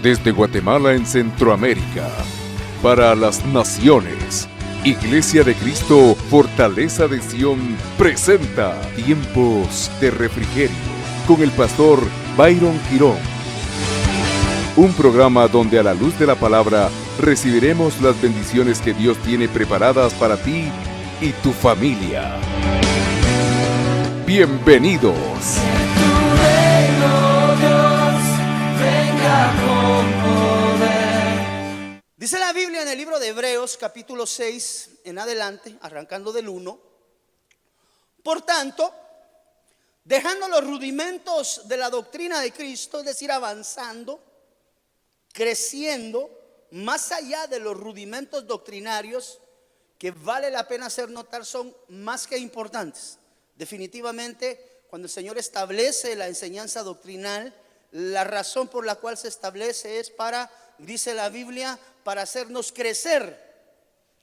Desde Guatemala en Centroamérica, para las naciones, Iglesia de Cristo, Fortaleza de Sion, presenta Tiempos de Refrigerio con el pastor Byron Girón. Un programa donde a la luz de la palabra recibiremos las bendiciones que Dios tiene preparadas para ti y tu familia. Bienvenidos. Dice la Biblia en el libro de Hebreos capítulo 6 en adelante, arrancando del 1. Por tanto, dejando los rudimentos de la doctrina de Cristo, es decir, avanzando, creciendo más allá de los rudimentos doctrinarios que vale la pena hacer notar son más que importantes. Definitivamente, cuando el Señor establece la enseñanza doctrinal, la razón por la cual se establece es para, dice la Biblia, para hacernos crecer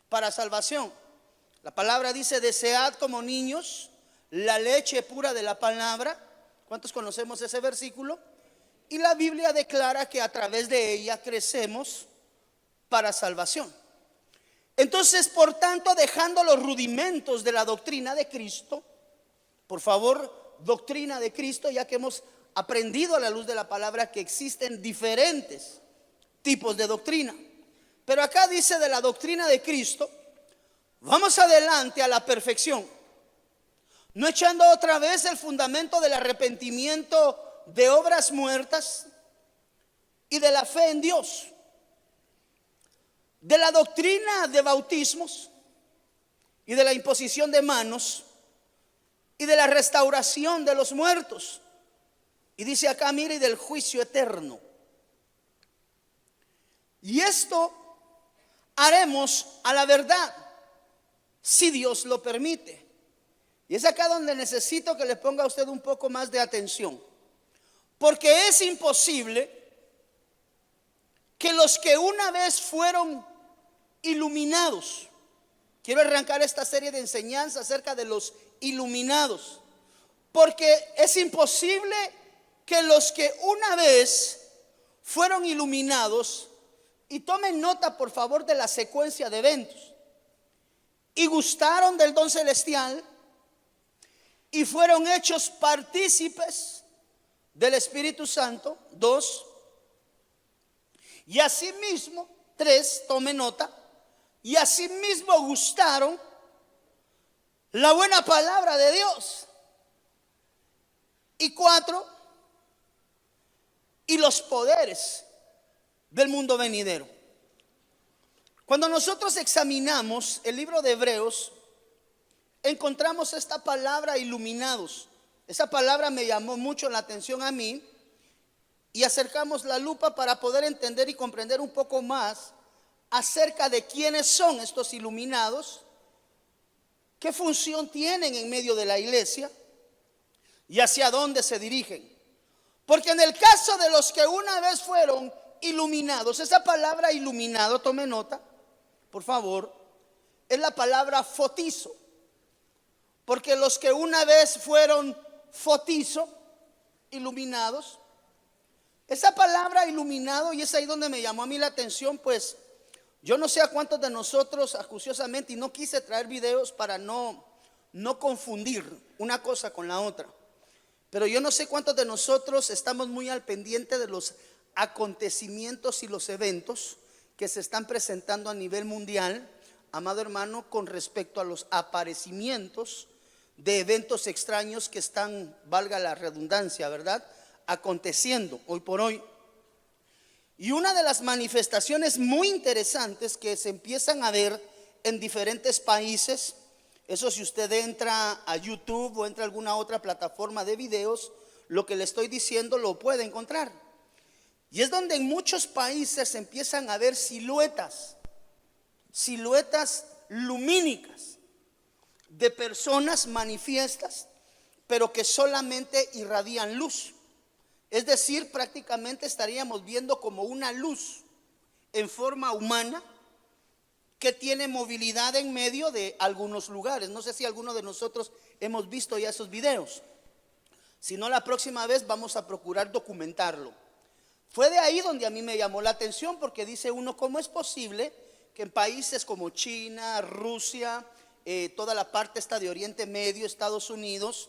para salvación. La palabra dice: desead como niños la leche pura de la palabra. ¿Cuántos conocemos ese versículo? Y la Biblia declara que a través de ella crecemos para salvación. Entonces, por tanto, dejando los rudimentos de la doctrina de Cristo, por favor, doctrina de Cristo, ya que hemos aprendido a la luz de la palabra que existen diferentes tipos de doctrina. Pero acá dice de la doctrina de Cristo, vamos adelante a la perfección, no echando otra vez el fundamento del arrepentimiento de obras muertas y de la fe en Dios, de la doctrina de bautismos y de la imposición de manos y de la restauración de los muertos. Y dice acá, mire, y del juicio eterno. Y esto haremos a la verdad, si Dios lo permite. Y es acá donde necesito que le ponga a usted un poco más de atención, porque es imposible que los que una vez fueron iluminados, quiero arrancar esta serie de enseñanzas acerca de los iluminados, porque es imposible que los que una vez fueron iluminados, y tomen nota por favor de la secuencia de eventos, y gustaron del don celestial y fueron hechos partícipes del Espíritu Santo, 2, y asimismo, 3, tome nota, y asimismo gustaron la buena palabra de Dios, y 4, y los poderes del mundo venidero. Cuando nosotros examinamos el libro de Hebreos, encontramos esta palabra iluminados. Esa palabra me llamó mucho la atención a mí, y acercamos la lupa para poder entender y comprender un poco más acerca de quiénes son estos iluminados, qué función tienen en medio de la iglesia y hacia dónde se dirigen. Porque en el caso de los que una vez fueron iluminados, esa palabra iluminado, tome nota, por favor, es la palabra fotizo. Porque los que una vez fueron fotizo, iluminados, esa palabra iluminado, y es ahí donde me llamó a mí la atención, pues yo no sé a cuántos de nosotros acuciosamente, y no quise traer videos para no confundir una cosa con la otra, pero yo no sé cuántos de nosotros estamos muy al pendiente de los acontecimientos y los eventos que se están presentando a nivel mundial, amado hermano, con respecto a los aparecimientos de eventos extraños que están, valga la redundancia, ¿verdad?, aconteciendo hoy por hoy. Y una de las manifestaciones muy interesantes que se empiezan a ver en diferentes países, eso si usted entra a YouTube o entra a alguna otra plataforma de videos, lo que le estoy diciendo lo puede encontrar. Y es donde en muchos países se empiezan a ver siluetas lumínicas de personas manifiestas, pero que solamente irradian luz. Es decir, prácticamente estaríamos viendo como una luz en forma humana que tiene movilidad en medio de algunos lugares. No sé si alguno de nosotros hemos visto ya esos videos. Si no, la próxima vez vamos a procurar documentarlo. Fue de ahí donde a mí me llamó la atención, porque dice uno, ¿cómo es posible que en países como China, Rusia, toda la parte esta de Oriente Medio, Estados Unidos,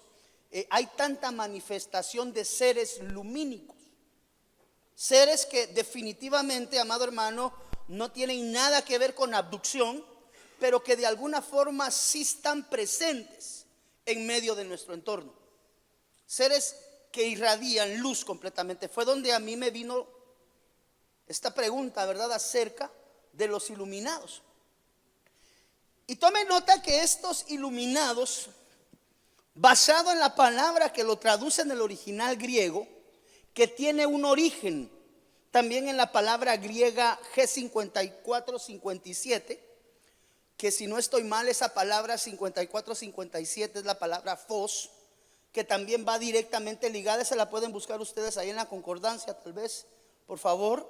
hay tanta manifestación de seres lumínicos? Seres que definitivamente, amado hermano, no tienen nada que ver con abducción, pero que de alguna forma sí están presentes en medio de nuestro entorno. Seres que irradian luz completamente. Fue donde a mí me vino esta pregunta, ¿verdad?, acerca de los iluminados. Y tome nota que estos iluminados, basado en la palabra que lo traduce en el original griego, que tiene un origen también en la palabra griega G5457, que si no estoy mal, esa palabra 5457 es la palabra phos, que también va directamente ligada. Se la pueden buscar ustedes ahí en la concordancia, tal vez, por favor.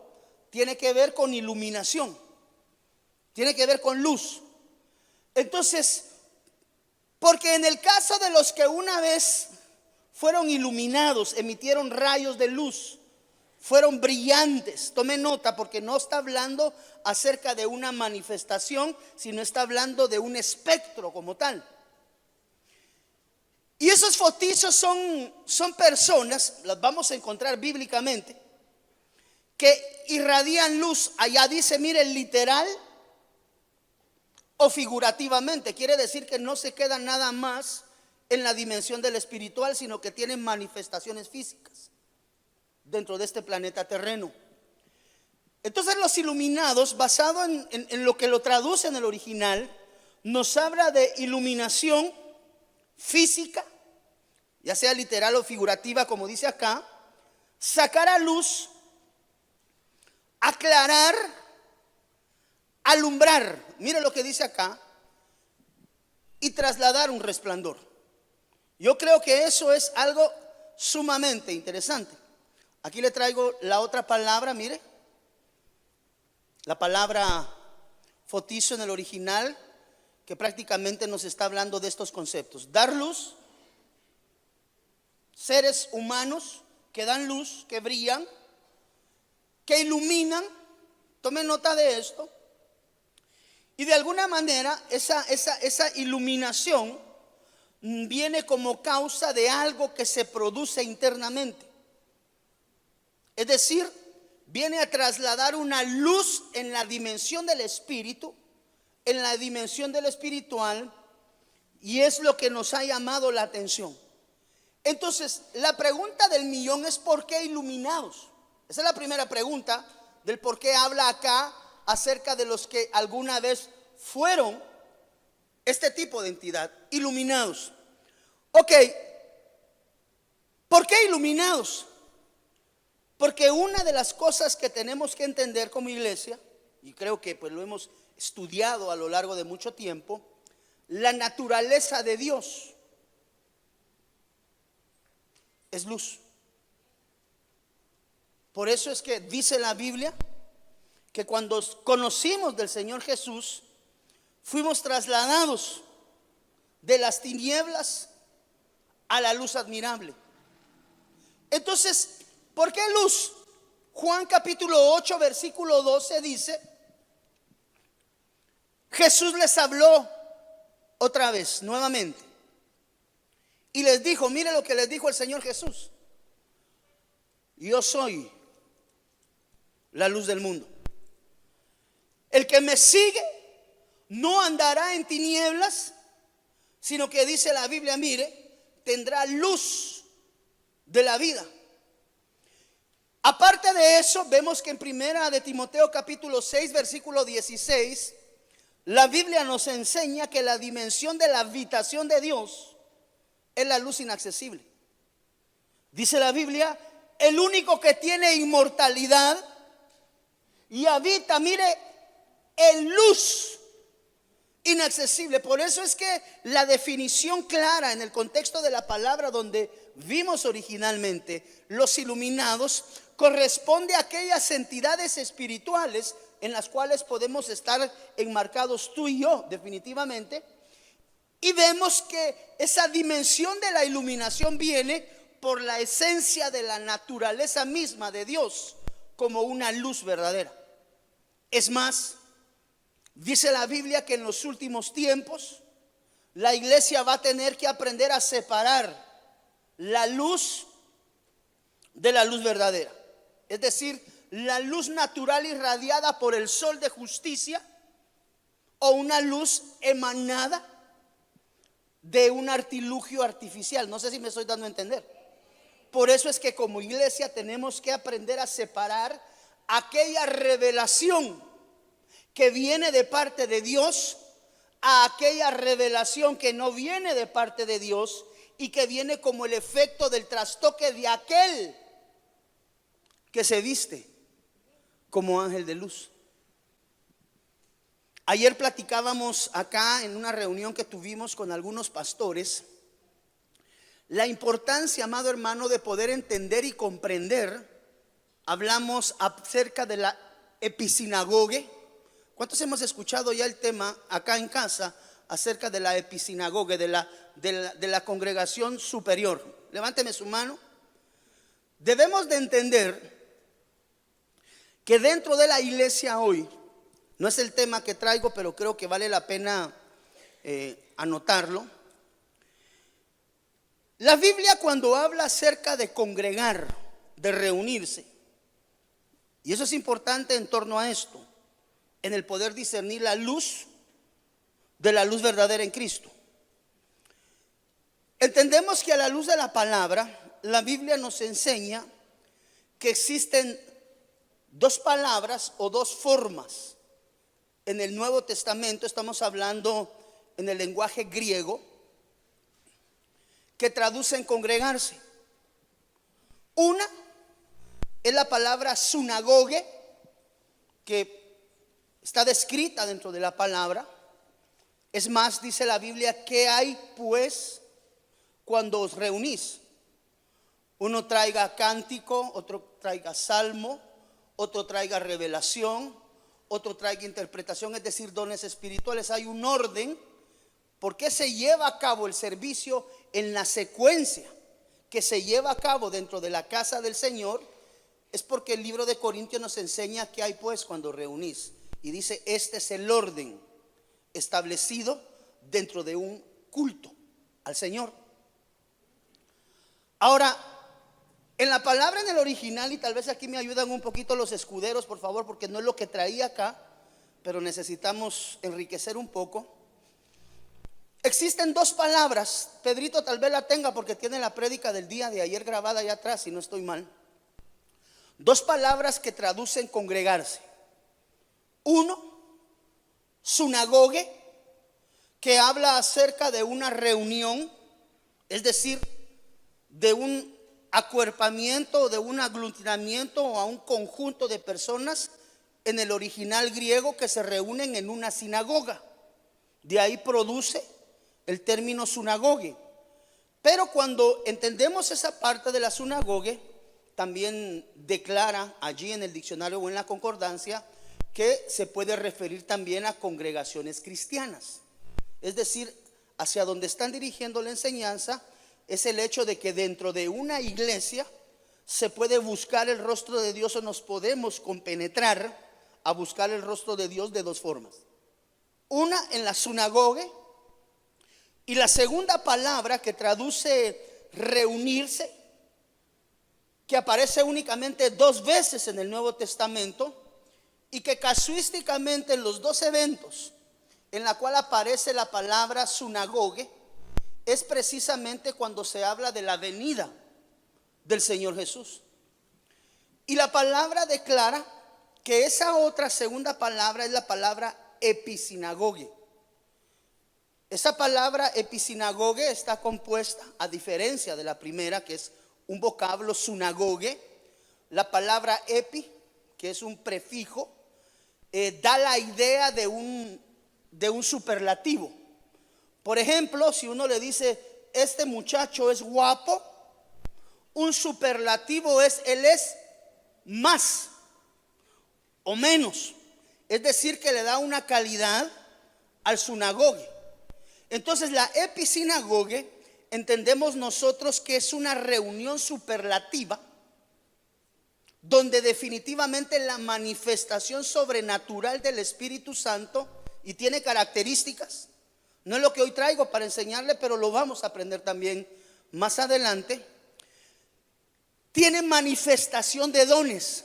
Tiene que ver con iluminación, tiene que ver con luz. Entonces, porque en el caso de los que una vez fueron iluminados, emitieron rayos de luz, fueron brillantes. Tome nota, porque no está hablando acerca de una manifestación, sino está hablando de un espectro como tal. Y esos fotizos son personas, las vamos a encontrar bíblicamente, que irradian luz. Allá dice, mire, literal o figurativamente. Quiere decir que no se queda nada más en la dimensión del espiritual, sino que tienen manifestaciones físicas dentro de este planeta terreno. Entonces los iluminados, basado en lo que lo traduce en el original, nos habla de iluminación física, ya sea literal o figurativa, como dice acá, sacar a luz, aclarar, alumbrar, mire lo que dice acá, y trasladar un resplandor. Yo creo que eso es algo sumamente interesante. Aquí le traigo la otra palabra, mire, la palabra fotizo en el original, que prácticamente nos está hablando de estos conceptos. Dar luz, seres humanos que dan luz, que brillan, que iluminan. Tomen nota de esto. Y de alguna manera esa iluminación viene como causa de algo que se produce internamente. Es decir, viene a trasladar una luz en la dimensión del espíritu, en la dimensión del espiritual, y es lo que nos ha llamado la atención. Entonces, la pregunta del millón es: ¿por qué iluminados? Esa es la primera pregunta del por qué habla acá acerca de los que alguna vez fueron este tipo de entidad, iluminados. Ok, ¿por qué iluminados? Porque una de las cosas que tenemos que entender como iglesia, y creo que pues lo hemos estudiado a lo largo de mucho tiempo, la naturaleza de Dios es luz. Por eso es que dice la Biblia que cuando conocimos del Señor Jesús, fuimos trasladados de las tinieblas a la luz admirable. Entonces, ¿por qué luz? Juan capítulo 8 versículo 12 dice: Jesús les habló otra vez, nuevamente, y les dijo, mire lo que les dijo el Señor Jesús: yo soy la luz del mundo. El que me sigue no andará en tinieblas, sino que dice la Biblia, mire, tendrá luz de la vida. Aparte de eso, vemos que en primera de Timoteo capítulo 6 versículo 16, la Biblia nos enseña que la dimensión de la habitación de Dios es la luz inaccesible. Dice la Biblia, el único que tiene inmortalidad y habita, mire, en luz inaccesible. Por eso es que la definición clara en el contexto de la palabra donde vimos originalmente los iluminados corresponde a aquellas entidades espirituales en las cuales podemos estar enmarcados tú y yo definitivamente. Y vemos que esa dimensión de la iluminación viene por la esencia de la naturaleza misma de Dios, como una luz verdadera. Es más, dice la Biblia que en los últimos tiempos la iglesia va a tener que aprender a separar la luz de la luz verdadera. Es decir, la luz natural irradiada por el sol de justicia o una luz emanada de un artilugio artificial. No sé si me estoy dando a entender. Por eso es que como iglesia tenemos que aprender a separar aquella revelación que viene de parte de Dios a aquella revelación que no viene de parte de Dios y que viene como el efecto del trastoque de aquel que se viste como ángel de luz. Ayer platicábamos acá en una reunión que tuvimos con algunos pastores la importancia, amado hermano, de poder entender y comprender. Hablamos acerca de la episinagoge. ¿Cuántos hemos escuchado ya el tema acá en casa acerca de la episinagoge, de la congregación superior? Levánteme su mano. Debemos de entender que dentro de la iglesia hoy, no es el tema que traigo, pero creo que vale la pena anotarlo. La Biblia, cuando habla acerca de congregar, de reunirse, y eso es importante en torno a esto, en el poder discernir la luz de la luz verdadera en Cristo. Entendemos que a la luz de la palabra, la Biblia nos enseña que existen dos palabras o dos formas. En el Nuevo Testamento estamos hablando en el lenguaje griego, que traducen congregarse. Una es la palabra sunagoge, que está descrita dentro de la palabra. Es más, dice la Biblia, ¿qué hay pues cuando os reunís? Uno traiga cántico, otro traiga salmo, otro traiga revelación, otro traiga interpretación, es decir, dones espirituales. Hay un orden. ¿Por qué se lleva a cabo el servicio en la secuencia que se lleva a cabo dentro de la casa del Señor? Es porque el libro de Corintios nos enseña que hay pues cuando reunís. Y dice, este es el orden establecido dentro de un culto al Señor. Ahora, en la palabra en el original, y tal vez aquí me ayudan un poquito los escuderos, por favor, porque no es lo que traía acá, pero necesitamos enriquecer un poco. Existen dos palabras. Pedrito tal vez la tenga porque tiene la prédica del día de ayer grabada allá atrás, si no estoy mal. Dos palabras que traducen congregarse. Uno, sunagoge, que habla acerca de una reunión, es decir, de un acuerpamiento, de un aglutinamiento o a un conjunto de personas en el original griego que se reúnen en una sinagoga. De ahí produce el término sunagoge. Pero cuando entendemos esa parte de la sunagoge, también declara allí en el diccionario o en la concordancia que se puede referir también a congregaciones cristianas. Es decir, hacia donde están dirigiendo la enseñanza es el hecho de que dentro de una iglesia se puede buscar el rostro de Dios, o nos podemos compenetrar a buscar el rostro de Dios de dos formas. Una en la sunagoge, y la segunda palabra que traduce reunirse, que aparece únicamente dos veces en el Nuevo Testamento y que casuísticamente en los dos eventos en la cual aparece la palabra sunagoge es precisamente cuando se habla de la venida del Señor Jesús. Y la palabra declara que esa otra segunda palabra es la palabra episinagoge. Esa palabra episinagoge está compuesta, a diferencia de la primera, que es un vocablo sunagoge. La palabra epi, que es un prefijo, da la idea de un superlativo. Por ejemplo, si uno le dice, este muchacho es guapo, un superlativo es, él es más o menos. Es decir, que le da una calidad al sunagoge. Entonces la episinagoge entendemos nosotros que es una reunión superlativa donde definitivamente la manifestación sobrenatural del Espíritu Santo, y tiene características, no es lo que hoy traigo para enseñarle, pero lo vamos a aprender también más adelante, tiene manifestación de dones,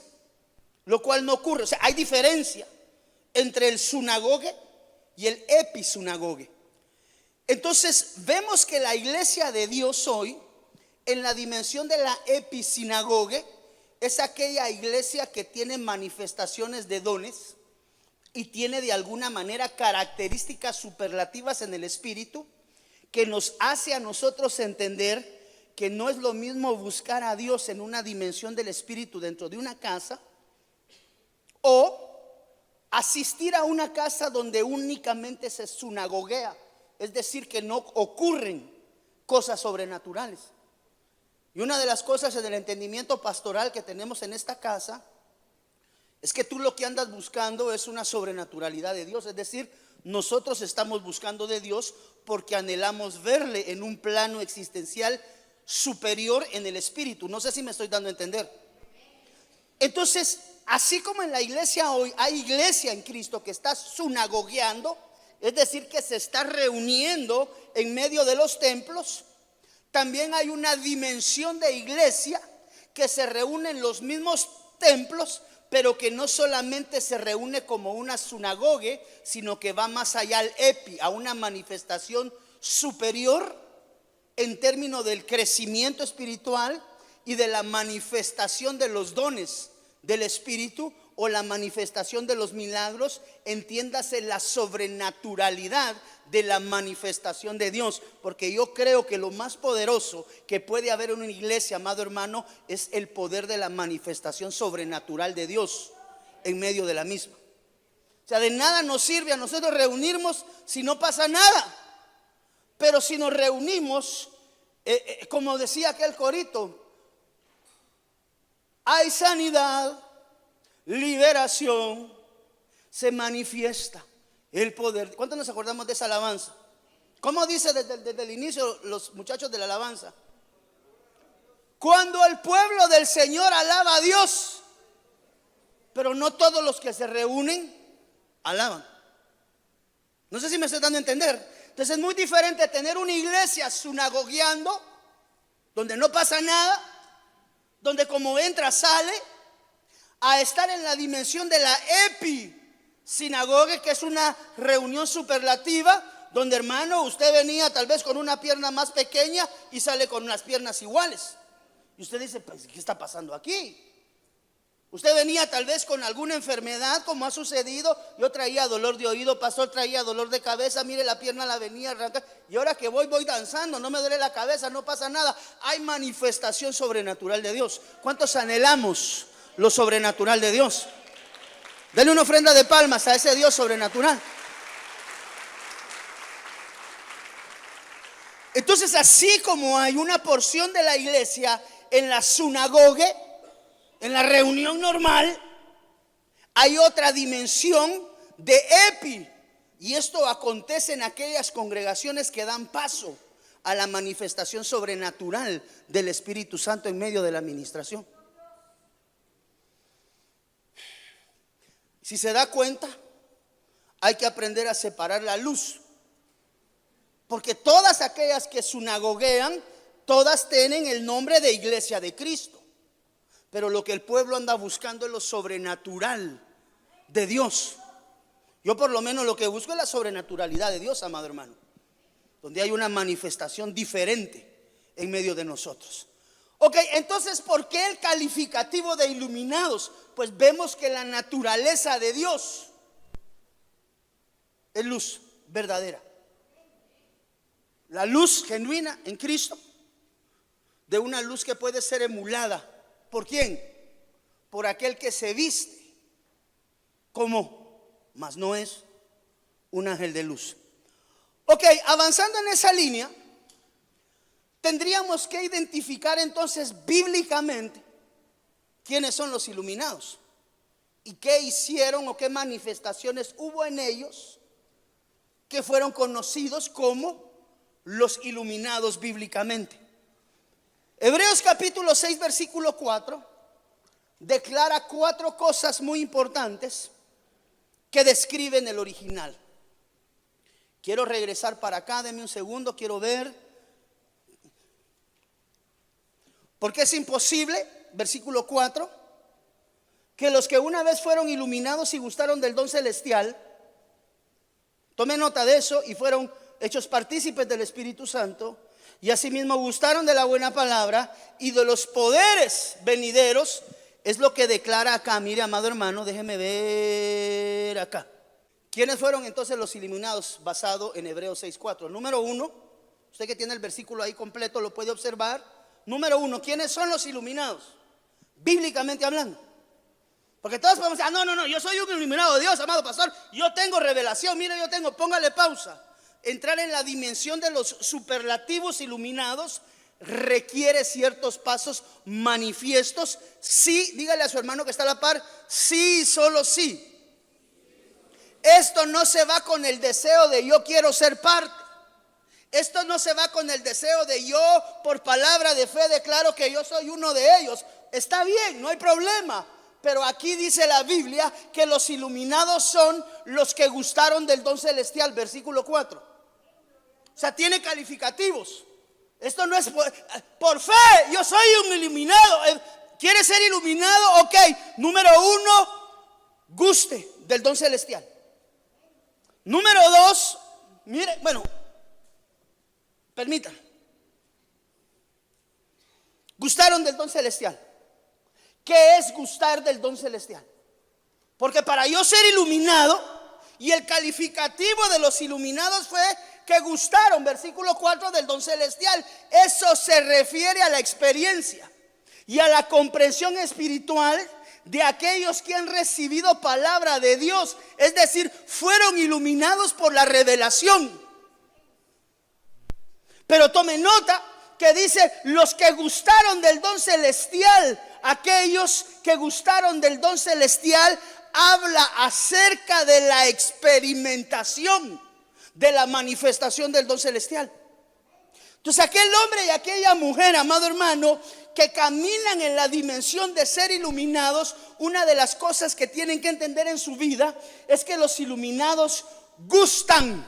lo cual no ocurre. O sea, hay diferencia entre el sunagogue y el episinagogue. Entonces vemos que la iglesia de Dios hoy, en la dimensión de la episinagogue, es aquella iglesia que tiene manifestaciones de dones y tiene de alguna manera características superlativas en el espíritu, que nos hace a nosotros entender que no es lo mismo buscar a Dios en una dimensión del espíritu dentro de una casa, o asistir a una casa donde únicamente se sunagoguea, es decir, que no ocurren cosas sobrenaturales. Y una de las cosas en el entendimiento pastoral que tenemos en esta casa es que tú lo que andas buscando es una sobrenaturalidad de Dios. Es decir, nosotros estamos buscando de Dios porque anhelamos verle en un plano existencial superior en el espíritu. No sé si me estoy dando a entender. Entonces, así como en la iglesia hoy hay iglesia en Cristo que está sunagogueando, es decir, que se está reuniendo en medio de los templos, también hay una dimensión de iglesia que se reúne en los mismos templos, pero que no solamente se reúne como una sinagogue, sino que va más allá al epi, a una manifestación superior en términos del crecimiento espiritual y de la manifestación de los dones del espíritu, o la manifestación de los milagros, entiéndase la sobrenaturalidad de la manifestación de Dios. Porque yo creo que lo más poderoso que puede haber en una iglesia, amado hermano, es el poder de la manifestación sobrenatural de Dios en medio de la misma. O sea, de nada nos sirve a nosotros reunirnos si no pasa nada. Pero si nos reunimos, como decía aquel corito, hay sanidad, liberación, se manifiesta el poder. ¿Cuántos nos acordamos de esa alabanza? ¿Cómo dice desde el inicio los muchachos de la alabanza? Cuando el pueblo del Señor alaba a Dios, pero no todos los que se reúnen alaban. No sé si me estoy dando a entender. Entonces es muy diferente tener una iglesia sunagogueando, donde no pasa nada, donde como entra sale, a estar en la dimensión de la episinagogue, que es una reunión superlativa, donde, hermano, usted venía tal vez con una pierna más pequeña y sale con unas piernas iguales. Y usted dice, pues, ¿qué está pasando aquí? Usted venía tal vez con alguna enfermedad, como ha sucedido. Yo traía dolor de oído, pastor traía dolor de cabeza, mire, la pierna la venía a arrancar, y ahora que voy danzando, no me duele la cabeza, no pasa nada. Hay manifestación sobrenatural de Dios. ¿Cuántos anhelamos lo sobrenatural de Dios? Denle una ofrenda de palmas a ese Dios sobrenatural. Entonces, así como hay una porción de la iglesia en la sinagogue, en la reunión normal, hay otra dimensión de epi, y esto acontece en aquellas congregaciones que dan paso a la manifestación sobrenatural del Espíritu Santo en medio de la administración. Si se da cuenta, hay que aprender a separar la luz, porque todas aquellas que sinagoguean, todas tienen el nombre de iglesia de Cristo, pero lo que el pueblo anda buscando es lo sobrenatural de Dios. Yo por lo menos lo que busco es la sobrenaturalidad de Dios, amado hermano, donde hay una manifestación diferente en medio de nosotros. Ok, entonces, ¿por qué el calificativo de iluminados? Pues vemos que la naturaleza de Dios es luz verdadera. La luz genuina en Cristo, de una luz que puede ser emulada. ¿Por quién? Por aquel que se viste como, mas no es un ángel de luz. Ok, avanzando en esa línea, tendríamos que identificar entonces bíblicamente quiénes son los iluminados y qué hicieron o qué manifestaciones hubo en ellos que fueron conocidos como los iluminados bíblicamente. Hebreos capítulo 6 versículo 4 declara 4 cosas muy importantes que describen el original. Quiero regresar para acá, denme un segundo, quiero ver. Porque es imposible, versículo 4, que los que una vez fueron iluminados y gustaron del don celestial, tomen nota de eso, y fueron hechos partícipes del Espíritu Santo, y asimismo gustaron de la buena palabra y de los poderes venideros, es lo que declara acá. Mire, amado hermano, déjeme ver acá. ¿Quiénes fueron entonces los iluminados basado en Hebreos 6:4? Número 1, usted que tiene el versículo ahí completo lo puede observar. Número 1, ¿quiénes son los iluminados? Bíblicamente hablando. Porque todos podemos decir, no, yo soy un iluminado de Dios, amado pastor, yo tengo revelación, mire, yo tengo, póngale pausa. Entrar en la dimensión de los superlativos iluminados requiere ciertos pasos manifiestos. Sí, dígale a su hermano que está a la par, sí, solo sí. Esto no se va con el deseo de yo quiero ser parte. Esto no se va con el deseo de yo por palabra de fe declaro que yo soy uno de ellos. Está bien, no hay problema. Pero aquí dice la Biblia que los iluminados son los que gustaron del don celestial, versículo 4. O sea, tiene calificativos. Esto no es por fe, yo soy un iluminado. ¿Quiere ser iluminado? Ok, número 1, guste del don celestial. Número 2, mire, bueno, permítanme. Gustaron del don celestial. ¿Qué es gustar del don celestial? Porque para yo ser iluminado, y el calificativo de los iluminados fue que gustaron, versículo 4, del don celestial. Eso se refiere a la experiencia y a la comprensión espiritual de aquellos que han recibido palabra de Dios. Es decir, fueron iluminados por la revelación. Pero tome nota que dice los que gustaron del don celestial. Aquellos que gustaron del don celestial habla acerca de la experimentación de la manifestación del don celestial. Entonces aquel hombre y aquella mujer, amado hermano, que caminan en la dimensión de ser iluminados, una de las cosas que tienen que entender en su vida es que los iluminados gustan.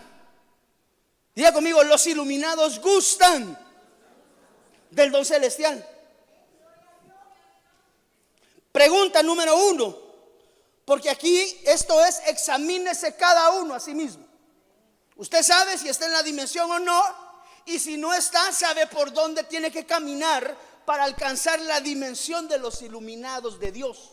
Diga conmigo, los iluminados gustan del don celestial. Pregunta número 1, porque aquí esto es, examínese cada uno a sí mismo. Usted sabe si está en la dimensión o no, y si no está, sabe por dónde tiene que caminar para alcanzar la dimensión de los iluminados de Dios.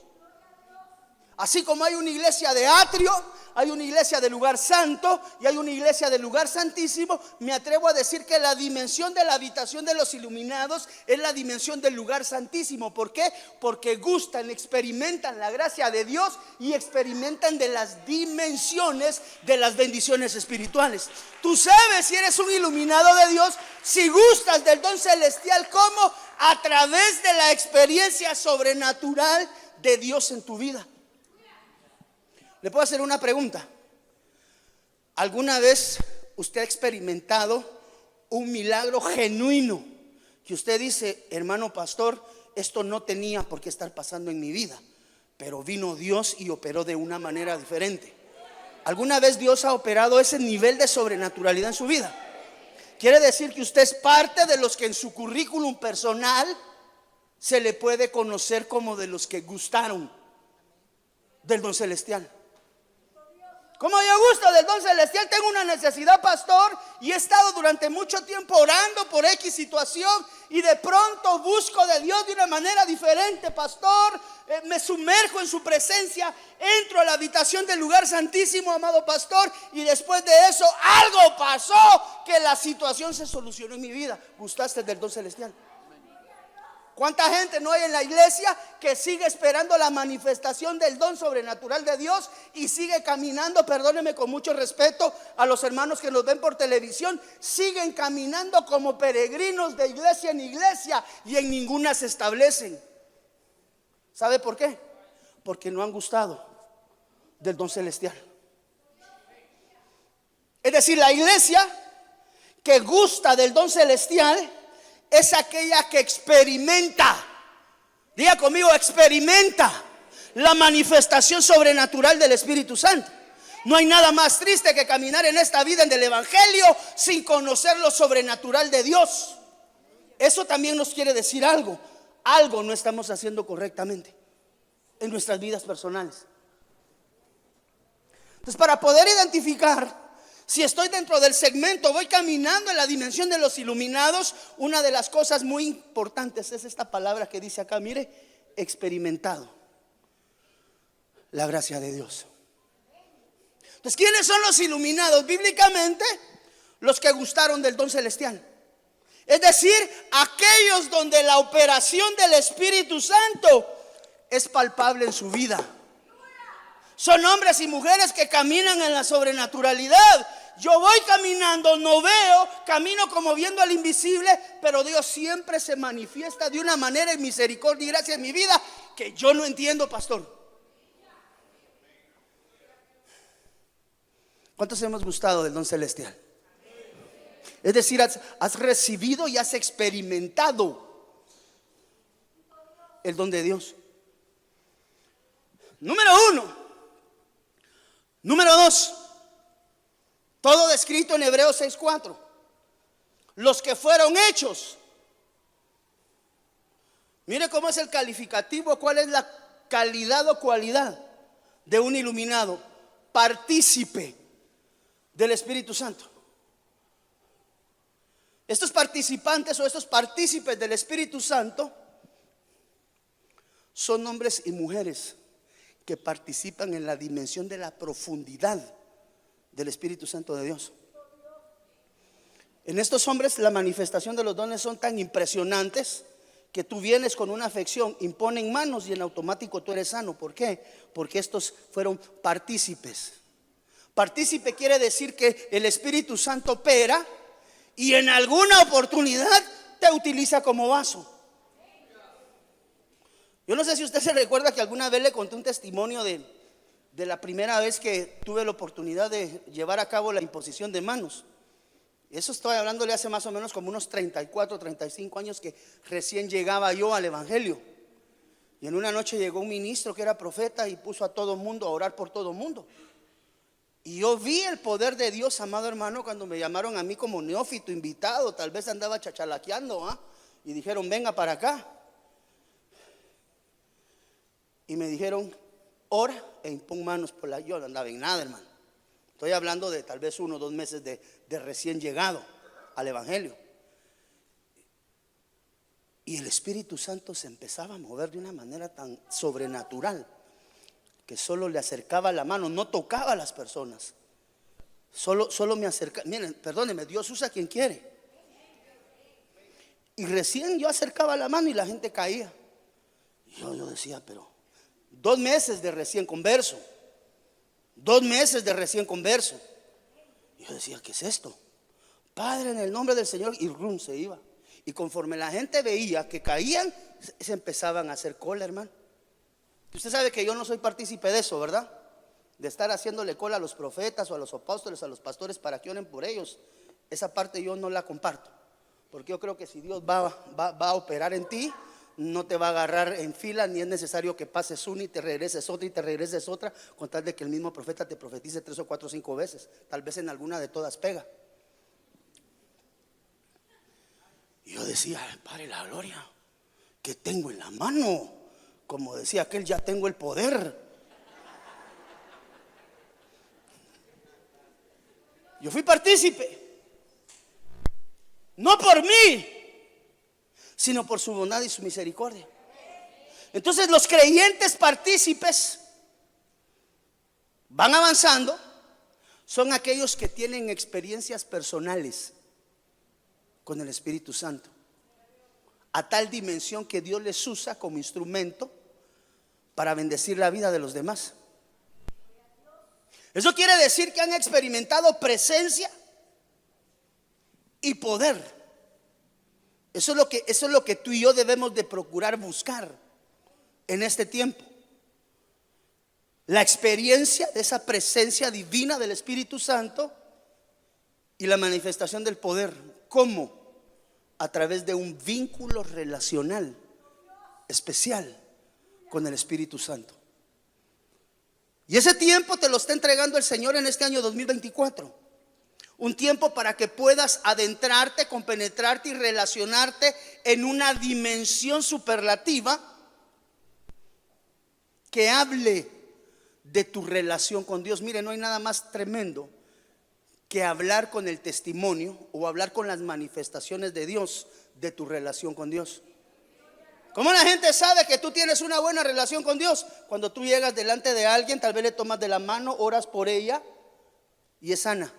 Así como hay una iglesia de atrio, hay una iglesia de lugar santo y hay una iglesia de lugar santísimo, me atrevo a decir que la dimensión de la habitación de los iluminados es la dimensión del lugar santísimo. ¿Por qué? Porque gustan, experimentan la gracia de Dios y experimentan de las dimensiones de las bendiciones espirituales. Tú sabes si eres un iluminado de Dios, si gustas del don celestial, ¿cómo? A través de la experiencia sobrenatural de Dios en tu vida. Le puedo hacer una pregunta. ¿Alguna vez usted ha experimentado un milagro genuino que usted dice, hermano pastor, esto no tenía por qué estar pasando en mi vida, pero vino Dios y operó de una manera diferente? ¿Alguna vez Dios ha operado ese nivel de sobrenaturalidad en su vida? Quiere decir que usted es parte de los que en su currículum personal se le puede conocer como de los que gustaron del don celestial. Como yo gusto del don celestial, tengo una necesidad, pastor, y he estado durante mucho tiempo orando por X situación y de pronto busco de Dios de una manera diferente, pastor. Me sumerjo en su presencia, entro a la habitación del lugar santísimo, amado pastor, y después de eso algo pasó que la situación se solucionó en mi vida. ¿Gustaste del don celestial? ¿Cuánta gente no hay en la iglesia que sigue esperando la manifestación del don sobrenatural de Dios y sigue caminando? Perdónenme con mucho respeto a los hermanos que nos ven por televisión, siguen caminando como peregrinos de iglesia en iglesia y en ninguna se establecen. ¿Sabe por qué? Porque no han gustado del don celestial. Es decir, la iglesia que gusta del don celestial es aquella que experimenta Diga conmigo, experimenta la manifestación sobrenatural del Espíritu Santo. No hay nada más triste que caminar en esta vida en el Evangelio sin conocer lo sobrenatural de Dios. Eso también nos quiere decir algo. Algo no estamos haciendo correctamente en nuestras vidas personales. Entonces, para poder identificar si estoy dentro del segmento, voy caminando en la dimensión de los iluminados, una de las cosas muy importantes es esta palabra que dice acá, mire, experimentado la gracia de Dios. Entonces, ¿quiénes son los iluminados? Bíblicamente, los que gustaron del don celestial. Es decir, aquellos donde la operación del Espíritu Santo es palpable en su vida. Son hombres y mujeres que caminan en la sobrenaturalidad. Yo voy caminando, no veo, camino como viendo al invisible, pero Dios siempre se manifiesta de una manera en misericordia y gracia en mi vida que yo no entiendo, pastor. ¿Cuántos hemos gustado del don celestial? Es decir, has recibido y has experimentado el don de Dios. Número 1. Número 2. Todo descrito en Hebreos 6:4. Los que fueron hechos. Mire cómo es el calificativo, cuál es la calidad o cualidad de un iluminado. Partícipe del Espíritu Santo. Estos participantes o estos partícipes del Espíritu Santo son hombres y mujeres que participan en la dimensión de la profundidad del Espíritu Santo de Dios. En estos hombres la manifestación de los dones son tan impresionantes que tú vienes con una afección, imponen manos y en automático tú eres sano. ¿Por qué? Porque estos fueron partícipes. Partícipe quiere decir que el Espíritu Santo opera y en alguna oportunidad te utiliza como vaso. Yo no sé si usted se recuerda que alguna vez le conté un testimonio de la primera vez que tuve la oportunidad de llevar a cabo la imposición de manos. Eso estoy hablándole hace más o menos como unos 34, 35 años que recién llegaba yo al Evangelio. Y en una noche llegó un ministro que era profeta y puso a todo mundo a orar por todo mundo. Y yo vi el poder de Dios, amado hermano, cuando me llamaron a mí como neófito, invitado. Tal vez andaba chachalaqueando, y dijeron, venga para acá. Y me dijeron, ora e impón manos por la. Yo no andaba en nada, hermano. Estoy hablando de tal vez 1 o 2 meses de recién llegado al Evangelio. Y el Espíritu Santo se empezaba a mover de una manera tan sobrenatural que solo le acercaba la mano, no tocaba a las personas. Solo me acercaba. Miren, perdónenme, Dios usa a quien quiere. Y recién yo acercaba la mano y la gente caía. Y yo decía, pero 2 meses de recién converso. 2 meses de recién converso. Y yo decía, ¿qué es esto? Padre, en el nombre del Señor. Y rum, se iba. Y conforme la gente veía que caían, se empezaban a hacer cola, hermano. Usted sabe que yo no soy partícipe de eso, ¿verdad? De estar haciéndole cola a los profetas o a los apóstoles, a los pastores para que oren por ellos. Esa parte yo no la comparto. Porque yo creo que si Dios va a operar en ti, no te va a agarrar en fila, ni es necesario que pases una y te regreses otra y te regreses otra, con tal de que el mismo profeta te profetice 3 o 4 o 5 veces. Tal vez en alguna de todas pega. Y yo decía, Padre, la gloria que tengo en la mano. Como decía aquel, ya tengo el poder. Yo fui partícipe. No por mí, sino por su bondad y su misericordia. Entonces los creyentes partícipes van avanzando. Son aquellos que tienen experiencias personales con el Espíritu Santo, a tal dimensión que Dios les usa como instrumento para bendecir la vida de los demás. Eso quiere decir que han experimentado presencia y poder. Eso es lo que tú y yo debemos de procurar buscar en este tiempo. La experiencia de esa presencia divina del Espíritu Santo y la manifestación del poder. ¿Cómo? A través de un vínculo relacional especial con el Espíritu Santo. Y ese tiempo te lo está entregando el Señor en este año 2024. Un tiempo para que puedas adentrarte, compenetrarte y relacionarte en una dimensión superlativa que hable de tu relación con Dios. Mire, no hay nada más tremendo que hablar con el testimonio o hablar con las manifestaciones de Dios de tu relación con Dios. ¿Cómo la gente sabe que tú tienes una buena relación con Dios? Cuando tú llegas delante de alguien, tal vez le tomas de la mano, oras por ella y es sana.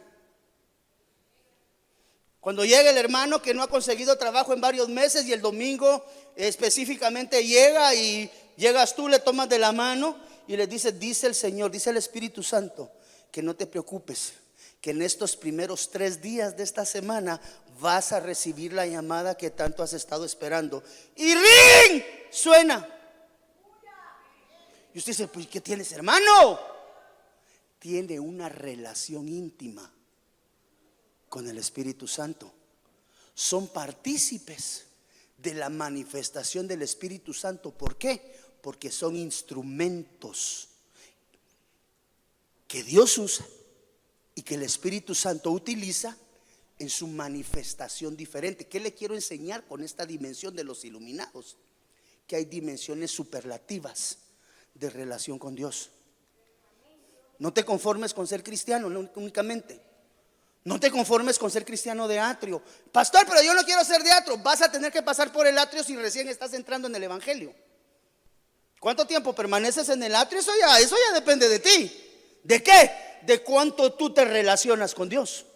Cuando llega el hermano que no ha conseguido trabajo en varios meses y el domingo específicamente llega y llegas tú, le tomas de la mano y le dices: dice el Señor, dice el Espíritu Santo, que no te preocupes, que en estos primeros 3 días de esta semana vas a recibir la llamada que tanto has estado esperando. Y ¡ring! Suena. Y usted dice: pues ¿qué tienes, hermano? Tiene una relación íntima con el Espíritu Santo. Son partícipes de la manifestación del Espíritu Santo. ¿Por qué? Porque son instrumentos que Dios usa y que el Espíritu Santo utiliza en su manifestación diferente. ¿Qué le quiero enseñar con esta dimensión de los iluminados? Que hay dimensiones superlativas de relación con Dios. No te conformes con ser cristiano únicamente. No te conformes con ser cristiano de atrio. Pastor, pero yo no quiero ser de atrio. Vas a tener que pasar por el atrio si recién estás entrando en el evangelio. ¿Cuánto tiempo permaneces en el atrio? Eso ya depende de ti. ¿De qué? De cuánto tú te relacionas con Dios.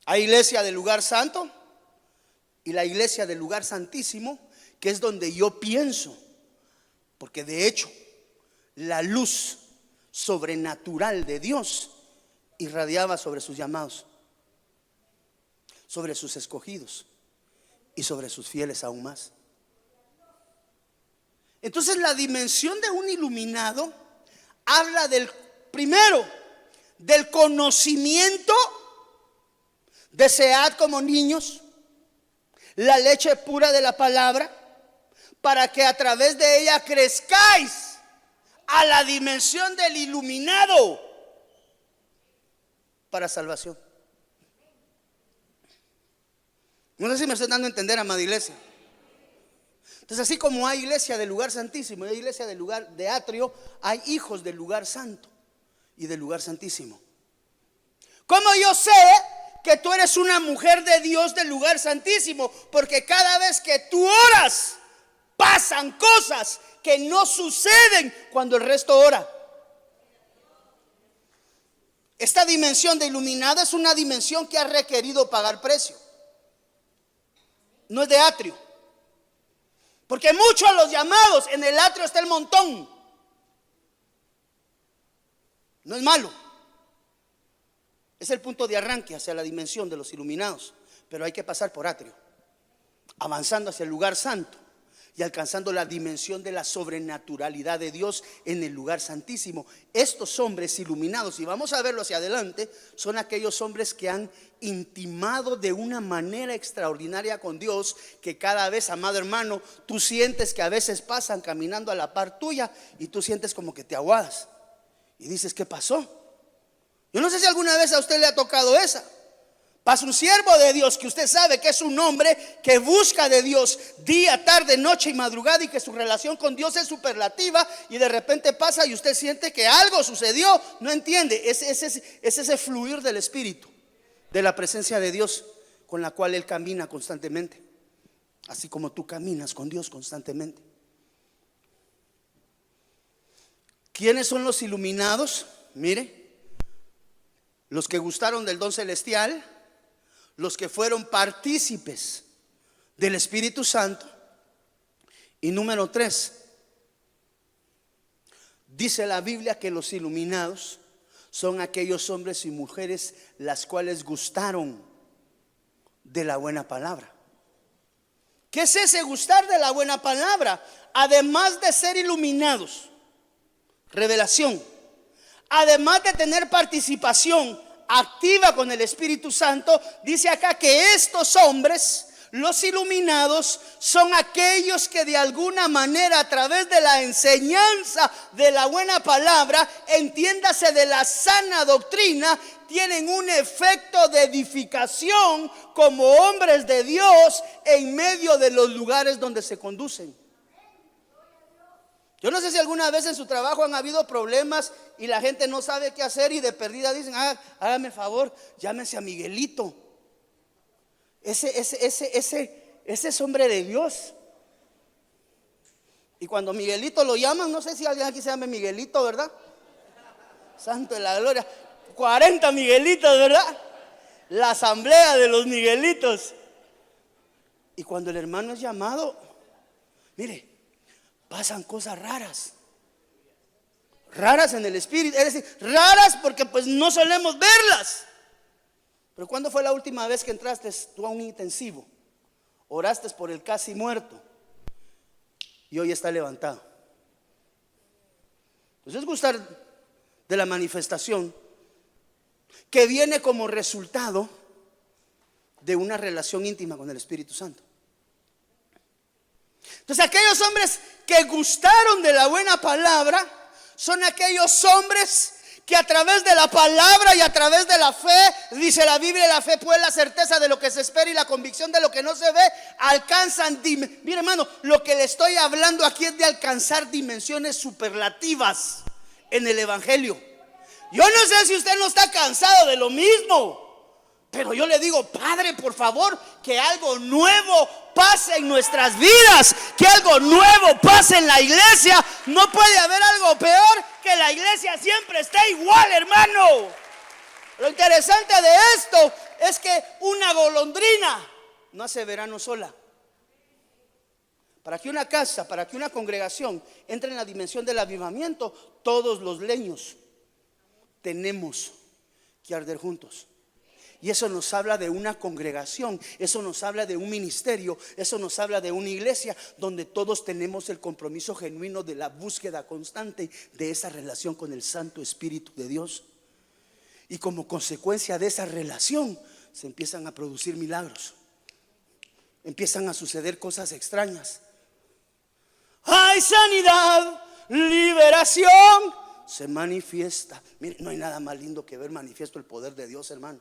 Hay iglesia del lugar santo y la iglesia del lugar santísimo, que es donde yo pienso, porque de hecho la luz sobrenatural de Dios irradiaba sobre sus llamados, sobre sus escogidos y sobre sus fieles aún más. Entonces la dimensión de un iluminado habla del primero, del conocimiento. Desead como niños la leche pura de la palabra, para que a través de ella crezcáis a la dimensión del iluminado para salvación. No sé si me estoy dando a entender, amada iglesia. Entonces, así como hay iglesia del lugar santísimo y hay iglesia del lugar de atrio, hay hijos del lugar santo y del lugar santísimo. ¿Cómo yo sé que tú eres una mujer de Dios del lugar santísimo? Porque cada vez que tú oras, pasan cosas que no suceden cuando el resto ora. Esta dimensión de iluminado es una dimensión que ha requerido pagar precio. No es de atrio. Porque muchos de los llamados, en el atrio está el montón. No es malo. Es el punto de arranque hacia la dimensión de los iluminados. Pero hay que pasar por atrio, avanzando hacia el lugar santo y alcanzando la dimensión de la sobrenaturalidad de Dios en el lugar santísimo. Estos hombres iluminados, y vamos a verlo hacia adelante, son aquellos hombres que han intimado de una manera extraordinaria con Dios, que cada vez, amado hermano, tú sientes que a veces pasan caminando a la par tuya y tú sientes como que te aguadas y dices: ¿qué pasó? Yo no sé si alguna vez a usted le ha tocado esa. Pasa un siervo de Dios que usted sabe que es un hombre que busca de Dios día, tarde, noche y madrugada, y que su relación con Dios es superlativa, y de repente pasa y usted siente que algo sucedió. No entiende. Es ese fluir del Espíritu, de la presencia de Dios, con la cual Él camina constantemente, así como tú caminas con Dios constantemente. ¿Quiénes son los iluminados? Mire, los que gustaron del don celestial, los que fueron partícipes del Espíritu Santo. Y número 3, dice la Biblia que los iluminados son aquellos hombres y mujeres las cuales gustaron de la buena palabra. ¿Qué es ese gustar de la buena palabra? Además de ser iluminados, revelación, además de tener participación activa con el Espíritu Santo, dice acá que estos hombres Los iluminados son aquellos que de alguna manera, a través de la enseñanza de la buena palabra, entiéndase de la sana doctrina, tienen un efecto de edificación como hombres de Dios en medio de los lugares donde se conducen. Yo no sé si alguna vez en su trabajo han habido problemas y la gente no sabe qué hacer y de perdida dicen: hágame favor, llámese a Miguelito. Ese es hombre de Dios. Y cuando Miguelito lo llaman, no sé si alguien aquí se llama Miguelito, ¿verdad? Santo de la gloria. 40 Miguelitos, ¿verdad? La asamblea de los Miguelitos. Y cuando el hermano es llamado, mire, pasan cosas raras. Raras en el espíritu, es decir, raras porque pues no solemos verlas. Pero ¿cuándo fue la última vez que entraste tú a un intensivo? Oraste por el casi muerto y hoy está levantado. Entonces es gustar de la manifestación que viene como resultado de una relación íntima con el Espíritu Santo. Entonces aquellos hombres que gustaron de la buena palabra son aquellos hombres que a través de la palabra y a través de la fe, dice la Biblia, la fe pues la certeza de lo que se espera y la convicción de lo que no se ve, alcanzan. Mire hermano, lo que le estoy hablando aquí es de alcanzar dimensiones superlativas en el evangelio. Yo no sé si usted no está cansado de lo mismo, pero yo le digo: Padre, por favor, que algo nuevo pase en nuestras vidas, que algo nuevo pase en la iglesia. No puede haber algo peor que la iglesia siempre esté igual, hermano. Lo interesante de esto es que una golondrina no hace verano sola. Para que una casa, para que una congregación entre en la dimensión del avivamiento, todos los leños tenemos que arder juntos. Y eso nos habla de una congregación, eso nos habla de un ministerio, eso nos habla de una iglesia donde todos tenemos el compromiso genuino de la búsqueda constante de esa relación con el Santo Espíritu de Dios. Y como consecuencia de esa relación se empiezan a producir milagros, empiezan a suceder cosas extrañas. Hay sanidad, liberación, se manifiesta. Mire, no hay nada más lindo que ver manifiesto el poder de Dios, hermano.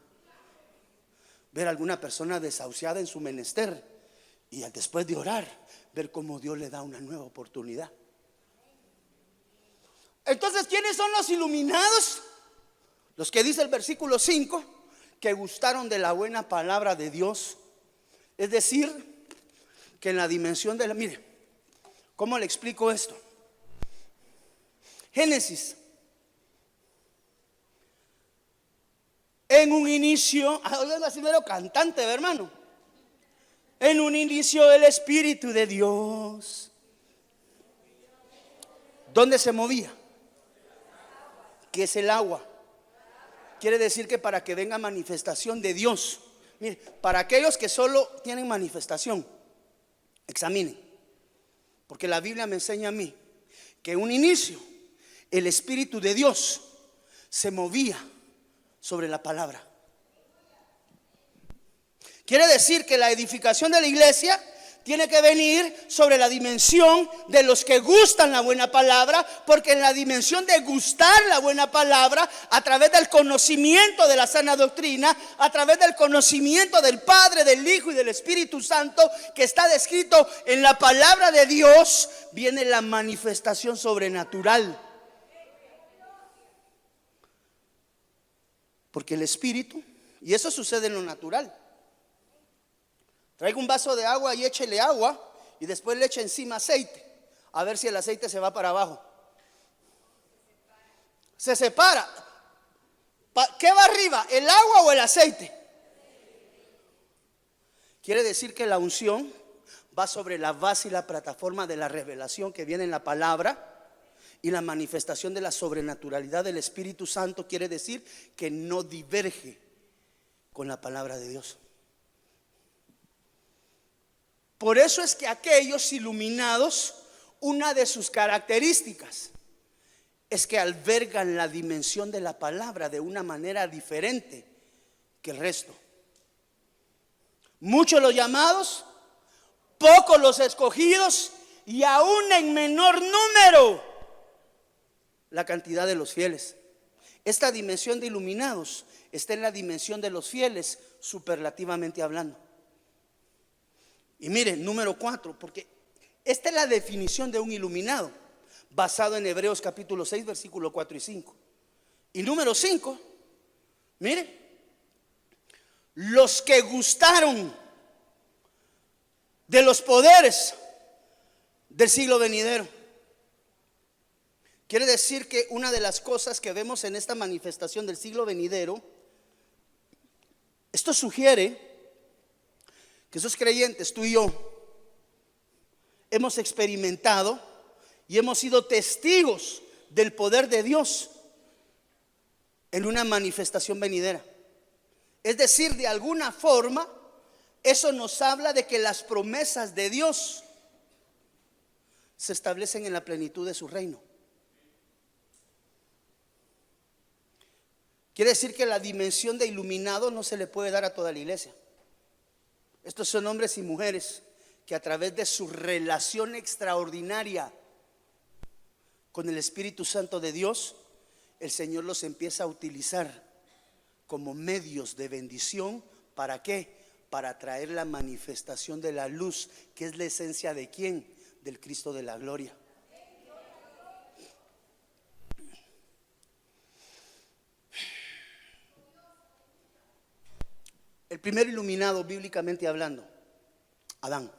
Ver a alguna persona desahuciada en su menester y después de orar, ver cómo Dios le da una nueva oportunidad. Entonces, ¿quiénes son los iluminados? Los que dice el versículo 5, que gustaron de la buena palabra de Dios. Es decir, que en la dimensión de la... Mire, ¿cómo le explico esto? Génesis. En un inicio, oigan así mero cantante, hermano. En un inicio el Espíritu de Dios. ¿Dónde se movía? ¿Qué es el agua? Quiere decir que para que venga manifestación de Dios. Mire, para aquellos que solo tienen manifestación, examinen. Porque la Biblia me enseña a mí que en un inicio el Espíritu de Dios se movía sobre la palabra. Quiere decir que la edificación de la iglesia tiene que venir sobre la dimensión de los que gustan la buena palabra, porque en la dimensión de gustar la buena palabra, a través del conocimiento de la sana doctrina, a través del conocimiento del Padre, del Hijo y del Espíritu Santo, que está descrito en la palabra de Dios, viene la manifestación sobrenatural. Porque el Espíritu, y eso sucede en lo natural. Traiga un vaso de agua y échele agua y después le eche encima aceite, a ver si el aceite se va para abajo. Se separa. ¿Qué va arriba? ¿El agua o el aceite? Quiere decir que la unción va sobre la base y la plataforma de la revelación que viene en la palabra. Y la manifestación de la sobrenaturalidad del Espíritu Santo quiere decir que no diverge con la palabra de Dios. Por eso es que aquellos iluminados, una de sus características es que albergan la dimensión de la palabra de una manera diferente que el resto. Muchos los llamados, pocos los escogidos, y aún en menor número la cantidad de los fieles. Esta dimensión de iluminados está en la dimensión de los fieles, superlativamente hablando. Y miren, número 4, porque esta es la definición de un iluminado, basado en Hebreos capítulo 6, versículo 4 y 5. Y número 5, miren, los que gustaron de los poderes del siglo venidero. Quiere decir que una de las cosas que vemos en esta manifestación del siglo venidero, esto sugiere que esos creyentes, tú y yo, hemos experimentado y hemos sido testigos del poder de Dios en una manifestación venidera. Es decir, de alguna forma, eso nos habla de que las promesas de Dios se establecen en la plenitud de su reino. Quiere decir que la dimensión de iluminado no se le puede dar a toda la iglesia. Estos son hombres y mujeres que a través de su relación extraordinaria con el Espíritu Santo de Dios, el Señor los empieza a utilizar como medios de bendición. ¿Para qué? Para traer la manifestación de la luz, que es la esencia de ¿quién? Del Cristo de la gloria. El primer iluminado, bíblicamente hablando, Adán.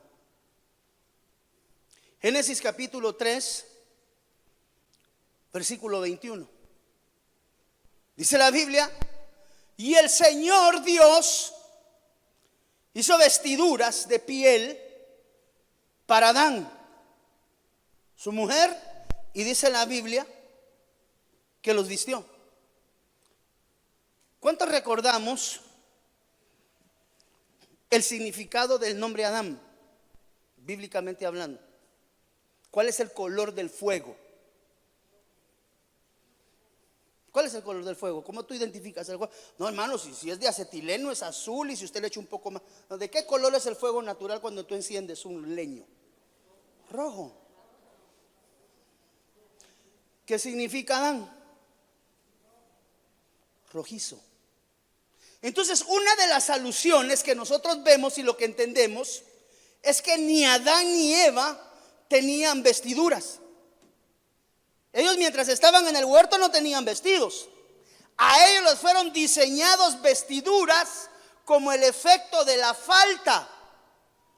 Génesis capítulo 3, versículo 21. Dice la Biblia: y el Señor Dios hizo vestiduras de piel para Adán, su mujer, y dice la Biblia que los vistió. ¿Cuántos recordamos el significado del nombre Adán, bíblicamente hablando? ¿Cuál es el color del fuego? ¿Cuál es el color del fuego? ¿Cómo tú identificas el fuego? No, hermano, si es de acetileno es azul, y si usted le echa un poco más. ¿De qué color es el fuego natural cuando tú enciendes un leño? Rojo. ¿Qué significa Adán? Rojizo. Entonces, una de las alusiones que nosotros vemos y lo que entendemos es que ni Adán ni Eva tenían vestiduras. Ellos, mientras estaban en el huerto, no tenían vestidos. A ellos les fueron diseñados vestiduras como el efecto de la falta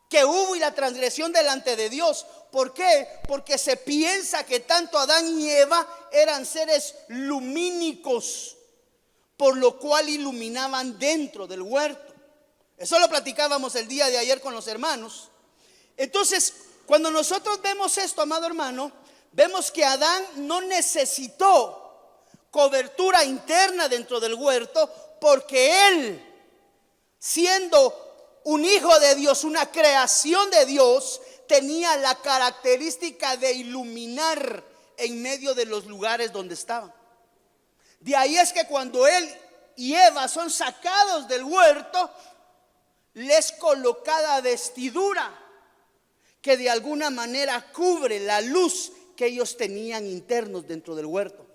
que hubo y la transgresión delante de Dios. ¿Por qué? Porque se piensa que tanto Adán y Eva eran seres lumínicos, por lo cual iluminaban dentro del huerto. Eso lo platicábamos el día de ayer con los hermanos. Entonces, cuando nosotros vemos esto, amado hermano, vemos que Adán no necesitó cobertura interna dentro del huerto, porque él, siendo un hijo de Dios, una creación de Dios, tenía la característica de iluminar en medio de los lugares donde estaban. De ahí es que cuando él y Eva son sacados del huerto, les colocada vestidura que de alguna manera cubre la luz que ellos tenían internos dentro del huerto.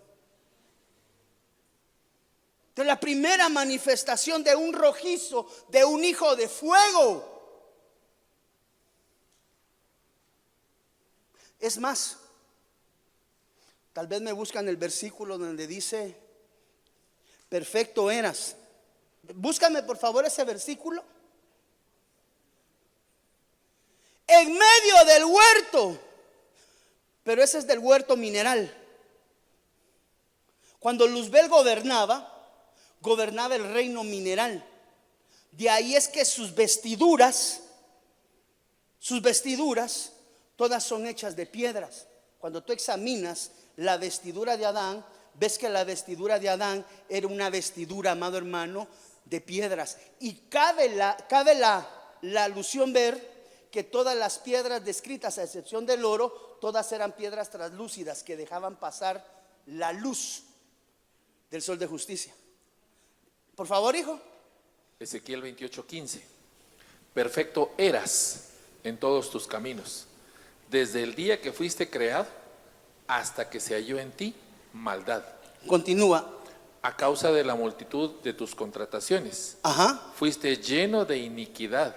Entonces, la primera manifestación de un rojizo, de un hijo de fuego. Es más, tal vez me buscan el versículo donde dice: perfecto eras. Búscame por favor ese versículo. En medio del huerto, pero ese es del huerto mineral. Cuando Luzbel gobernaba el reino mineral. De ahí es que sus vestiduras todas son hechas de piedras. Cuando tú examinas la vestidura de Adán, ves que la vestidura de Adán era una vestidura, amado hermano, de piedras. Y cabe la alusión ver que todas las piedras descritas, a excepción del oro, todas eran piedras translúcidas que dejaban pasar la luz del sol de justicia. Por favor, hijo. Ezequiel 28:15. perfecto eras en todos tus caminos, desde el día que fuiste creado hasta que se halló en ti maldad. Continúa. A causa de la multitud de tus contrataciones, fuiste lleno de iniquidad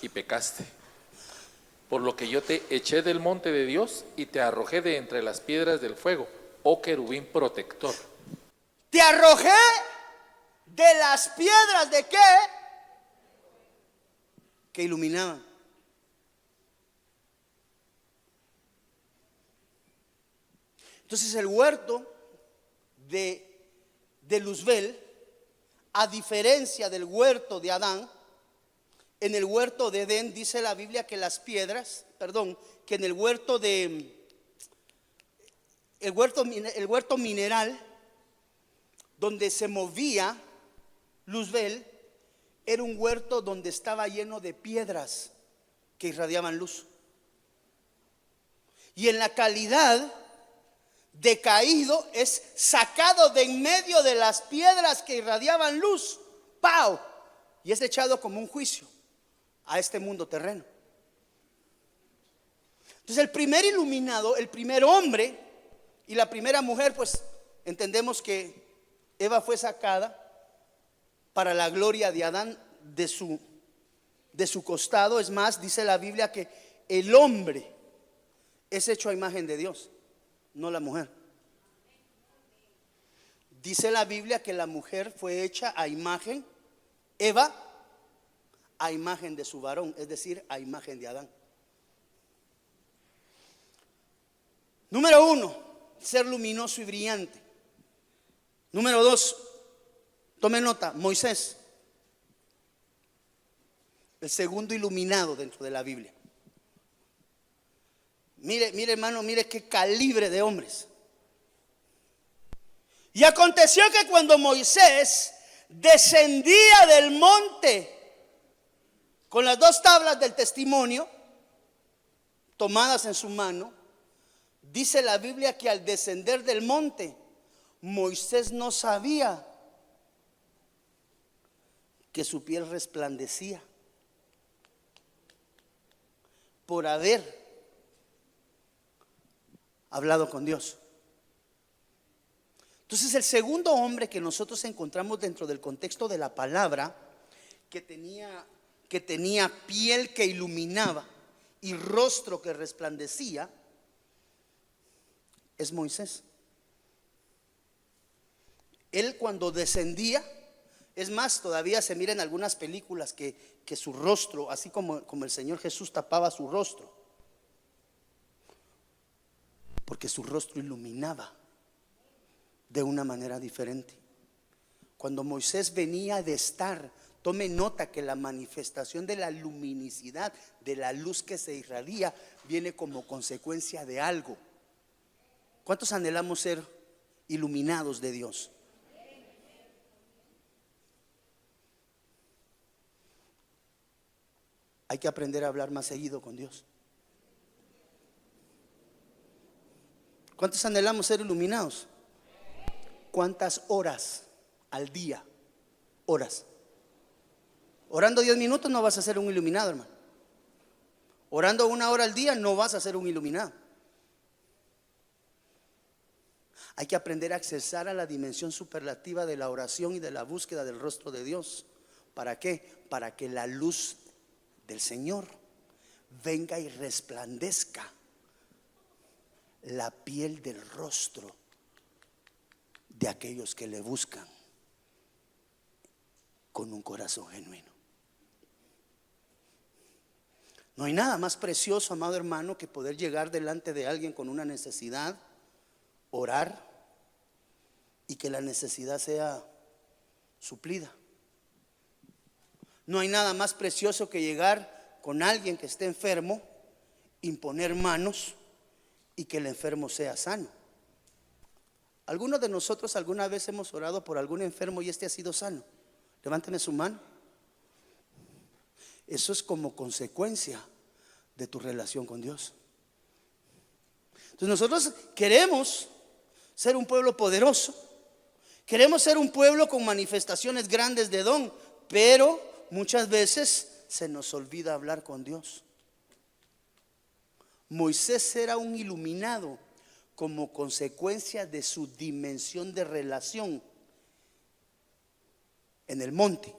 y pecaste. Por lo que yo te eché del monte de Dios y te arrojé de entre las piedras del fuego, oh querubín protector. Te arrojé de las piedras ¿de qué? Que iluminaban. Entonces el huerto de Luzbel, a diferencia del huerto de Adán, en el huerto de Edén dice la Biblia que las piedras, que en el huerto el huerto mineral donde se movía Luzbel era un huerto donde estaba lleno de piedras que irradiaban luz. Y en la calidad decaído es sacado de en medio de las piedras que irradiaban luz, ¡pau! Y es echado como un juicio a este mundo terreno. Entonces el primer iluminado, el primer hombre y la primera mujer, pues entendemos que Eva fue sacada para la gloria de Adán de su costado. Es más, dice la Biblia que el hombre es hecho a imagen de Dios, no la mujer. Dice la Biblia que la mujer fue hecha a imagen, Eva, a imagen de su varón, es decir, a imagen de Adán. Número 1, ser luminoso y brillante. Número 2, tome nota, Moisés, el segundo iluminado dentro de la Biblia. Mire hermano, mire qué calibre de hombres. Y aconteció que cuando Moisés descendía del monte con las 2 tablas del testimonio tomadas en su mano, dice la Biblia que al descender del monte, Moisés no sabía que su piel resplandecía por haber hablado con Dios. Entonces el segundo hombre que nosotros encontramos dentro del contexto de la palabra, que tenía piel que iluminaba y rostro que resplandecía, es Moisés. Él cuando descendía, es más, todavía se mira en algunas películas que su rostro, así como el Señor Jesús tapaba su rostro, porque su rostro iluminaba de una manera diferente. Cuando Moisés venía de estar, tome nota que la manifestación de la luminicidad, de la luz que se irradia, viene como consecuencia de algo. ¿Cuántos anhelamos ser iluminados de Dios? Hay que aprender a hablar más seguido con Dios. ¿Cuántos anhelamos ser iluminados? ¿Cuántas horas al día? Horas. Orando 10 minutos no vas a ser un iluminado, hermano. Orando 1 hora al día no vas a ser un iluminado. Hay que aprender a accesar a la dimensión superlativa de la oración y de la búsqueda del rostro de Dios. ¿Para qué? Para que la luz del Señor venga y resplandezca la piel del rostro de aquellos que le buscan con un corazón genuino. No hay nada más precioso, amado hermano, que poder llegar delante de alguien con una necesidad, orar y que la necesidad sea suplida. No hay nada más precioso que llegar con alguien que esté enfermo, imponer manos y que el enfermo sea sano. ¿Algunos de nosotros alguna vez hemos orado por algún enfermo y este ha sido sano? Levánteme su mano. Eso es como consecuencia de tu relación con Dios. Entonces nosotros queremos ser un pueblo poderoso, queremos ser un pueblo con manifestaciones grandes de don, pero muchas veces se nos olvida hablar con Dios. Moisés era un iluminado como consecuencia de su dimensión de relación en el monte,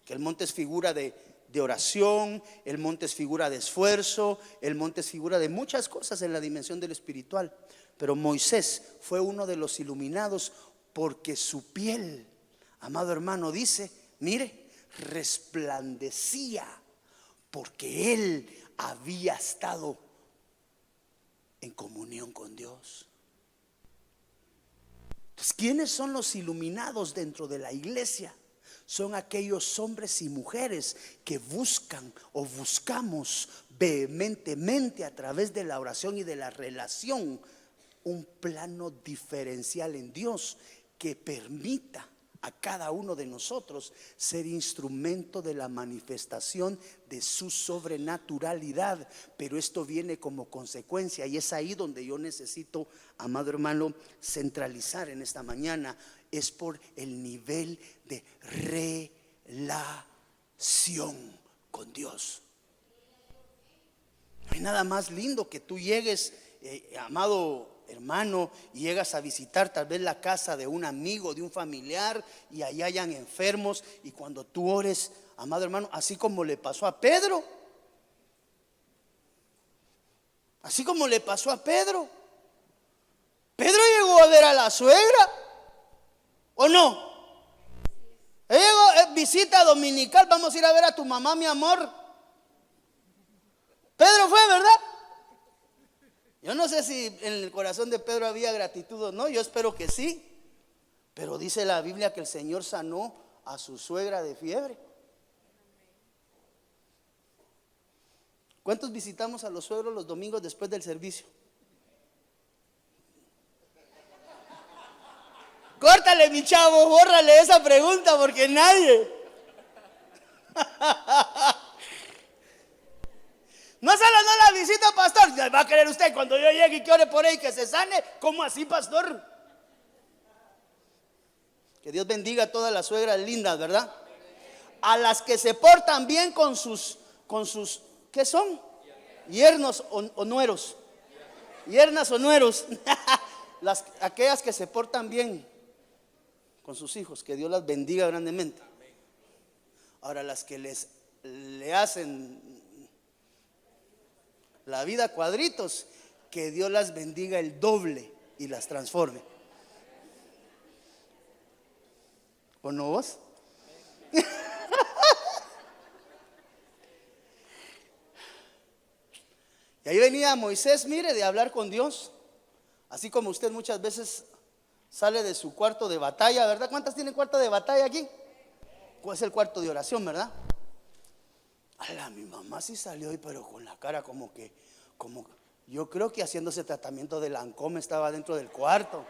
que el monte es figura de oración, el monte es figura de esfuerzo, el monte es figura de muchas cosas en la dimensión del espiritual. Pero Moisés fue uno de los iluminados porque su piel, amado hermano, dice, mire, resplandecía porque él había estado en comunión con Dios. Entonces, ¿quiénes son los iluminados dentro de la iglesia? Son aquellos hombres y mujeres que buscan o buscamos vehementemente a través de la oración y de la relación un plano diferencial en Dios que permita a cada uno de nosotros ser instrumento de la manifestación de su sobrenaturalidad. Pero esto viene como consecuencia, y es ahí donde yo necesito, amado hermano, centralizar en esta mañana. Es por el nivel de relación con Dios. No hay nada más lindo que tú llegues, amado hermano, y llegas a visitar tal vez la casa de un amigo, de un familiar, y allá hayan enfermos, y cuando tú ores, amado hermano, así como le pasó a Pedro, Pedro llegó a ver a la suegra, ¿o no? Él llegó, visita dominical, vamos a ir a ver a tu mamá, mi amor. Pedro fue, ¿verdad? Yo no sé si en el corazón de Pedro había gratitud o no, yo espero que sí. Pero dice la Biblia que el Señor sanó a su suegra de fiebre. ¿Cuántos visitamos a los suegros los domingos después del servicio? Córtale, mi chavo, bórrale esa pregunta porque nadie. No solo no la visita, pastor. ¿Va a querer usted cuando yo llegue y que ore por él que se sane? ¿Cómo así, pastor? Que Dios bendiga a todas las suegras lindas, ¿verdad? A las que se portan bien con sus, ¿qué son? Yernos o nueros. Yernas o nueros. Aquellas que se portan bien con sus hijos, que Dios las bendiga grandemente. Ahora, las que le hacen la vida cuadritos, que Dios las bendiga el doble y las transforme. ¿O no vos? Y ahí venía Moisés, mire, de hablar con Dios. Así como usted muchas veces sale de su cuarto de batalla, ¿verdad? ¿Cuántas tienen cuarto de batalla aquí? ¿Cuál es el cuarto de oración, verdad? Mi mamá sí salió hoy, pero con la cara como yo creo que haciéndose tratamiento de Lancôme estaba dentro del cuarto.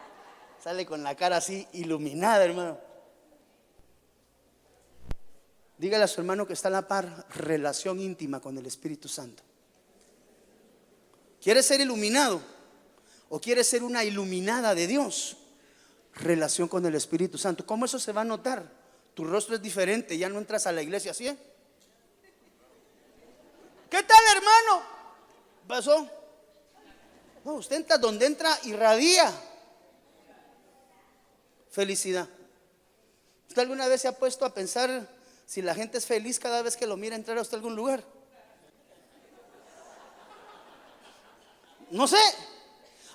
Sale con la cara así iluminada, hermano. Dígale a su hermano que está a la par, relación íntima con el Espíritu Santo. ¿Quieres ser iluminado? ¿O quieres ser una iluminada de Dios? Relación con el Espíritu Santo. ¿Cómo eso se va a notar? Tu rostro es diferente, ya no entras a la iglesia así, ¿eh? ¿Qué tal, hermano? ¿Pasó? No, usted entra donde entra, irradia felicidad. ¿Usted alguna vez se ha puesto a pensar si la gente es feliz cada vez que lo mira entrar a usted a algún lugar? No sé.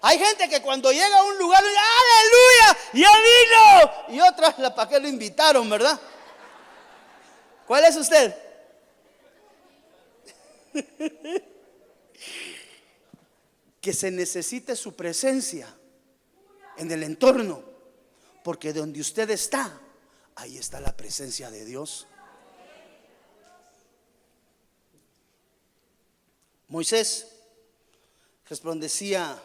Hay gente que cuando llega a un lugar dice, ¡aleluya! ¡Ya vino! Y otras, ¿para qué lo invitaron, verdad? ¿Cuál es usted? Que se necesite su presencia en el entorno, porque donde usted está, ahí está la presencia de Dios. Moisés resplandecía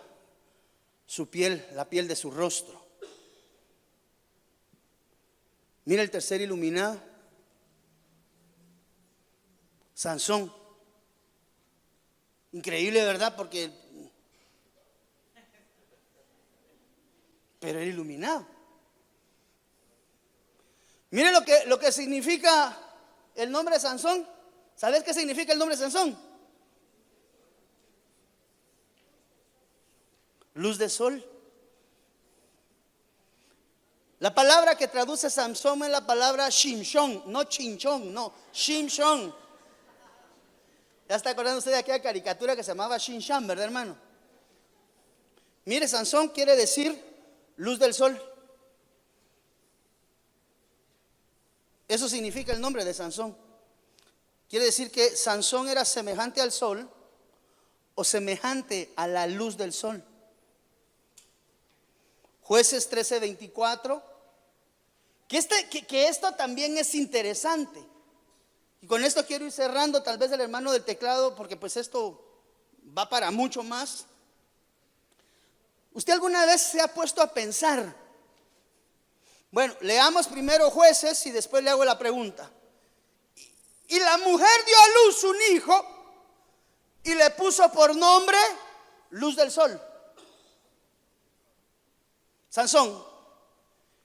su piel, la piel de su rostro. Mira el tercer iluminado, Sansón. Increíble, ¿verdad? Pero era iluminado. Mire lo que significa el nombre de Sansón. ¿Sabes qué significa el nombre Sansón? Luz de sol. La palabra que traduce Sansón es la palabra Shimshon, no Chinchón, no, Shimshon. Ya está acordando usted de aquella caricatura que se llamaba Shinshan, ¿verdad, hermano? Mire, Sansón quiere decir luz del sol. Eso significa el nombre de Sansón. Quiere decir que Sansón era semejante al sol o semejante a la luz del sol. Jueces 13:24. Que esto también es interesante. Y con esto quiero ir cerrando, tal vez el hermano del teclado, porque pues esto va para mucho más. ¿Usted alguna vez se ha puesto a pensar? Bueno, leamos primero Jueces y después le hago la pregunta. Y la mujer dio a luz un hijo y le puso por nombre Luz del Sol, Sansón.